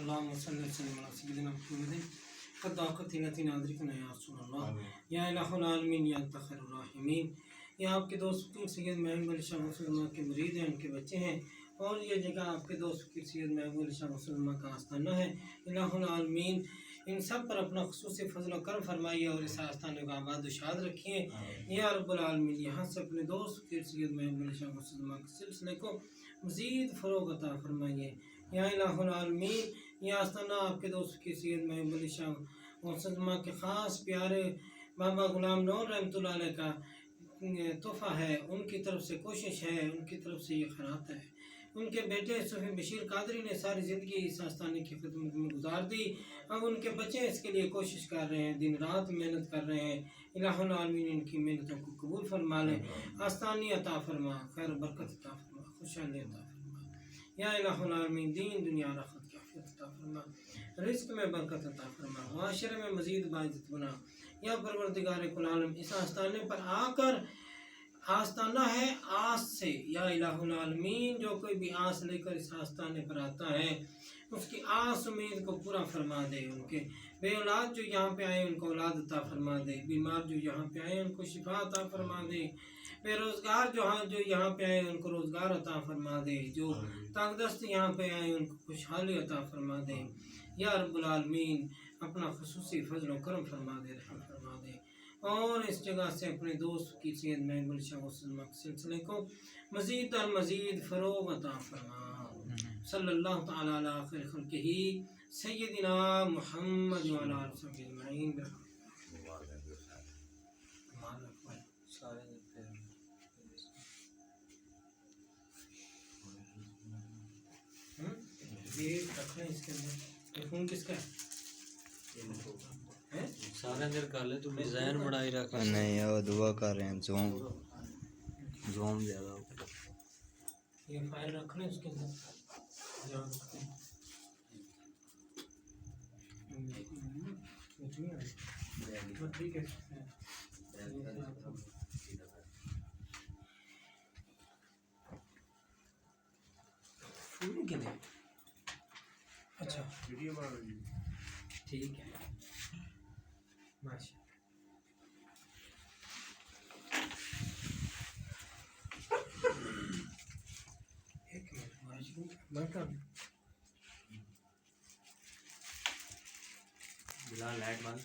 اللهم صل وسلم على سيدنا محمد قد ضاقت علتنا ادركنا یا رسول اللہ یا الہ العالمین یا انت خیر الراحمین. یہ آپ کے دوست فقیر سید محمود علی شاہ مسلمہ کے مرید ہیں، ان کے بچے ہیں، اور یہ جگہ آپ کے دوست فقیر سید محمود علی شاہ مسلمہ کا آستانہ ہے. الہ العالمین ان سب پر اپنا خصوصی فضل و کرم فرمائیے اور اس آستانے کو آباد و شاد رکھیے یا رب العالمین. یہاں سے اپنے دوست فقیر سید محمود علی شاہ مسلمہ کے سلسلے کو مزید فروغ عطا فرمائیے یا الہ العالمین. یہ آستانہ آپ کے دوست فقیر سید محمود علی شاہ مسلمہ کے خاص پیارے بابا غلام نور رحمۃ اللہ علیہ کا تحفہ ہے، ان کی طرف سے کوشش ہے، ان کی طرف سے یہ خیرات ہے. ان کے بیٹے صوفی بشیر قادری نے ساری زندگی اس آستانے کی خدمت میں گزار دی. اب ان کے بچے اس کے لیے کوشش کر رہے ہیں، دن رات محنت کر رہے ہیں. الہ العالمین ان کی محنتوں کو قبول فرما لے، آستانی عطا فرما، خیر و برکت عطا فرما، خوشحالی عطا فرما یا الہ العالمین. دین دنیا آخرت کی عافیت عطا فرما، رزق میں برکت عطا فرما، معاشرے میں مزید باعزت بنا یا پروردگار کل عالم. اس آستانے پر آ کر آستانہ ہے آس سے یا الہ العالمین، جو کوئی بھی آس لے کر اس آستانے پر آتا ہے اس کی آس امید کو پورا فرما دے. ان کے بے اولاد جو یہاں پہ آئے ان کو اولاد عطا فرما دے، بیمار جو یہاں پہ آئے ان کو شفا عطا فرما دے، بے روزگار جو یہاں پہ آئے ان کو روزگار عطا فرما دے، جو تنگ دست یہاں پہ آئے ان کو خوشحالی عطا فرما دے یا رب العالمین. اپنا خصوصی فضل و کرم فرما دے، رحم فرما دے، اور اس جگہ سے اپنے دوست کی سید محمود علی شاہ مسلمہ کے سلسلے کو مزید اور مزید فروغ عطا فرما. صلی اللہ تعالی علی خیر خلقہ سیدنا محمد وعلی آلہ وصحبہ اجمعین. یہ رکھنا اس کے اندر، یہ فون کس کا ہے؟ سارے اندر کر لے تو ڈیزائن بڑھائی رکھا نہیں وہ دعا کر رہے ہیں، زوم زیادہ. یہ فائل رکھنا اس کے اندر. ٹھیک ہے. اچھا ٹھیک ہے، ماشاء ایک منٹ بلال لائٹ بند.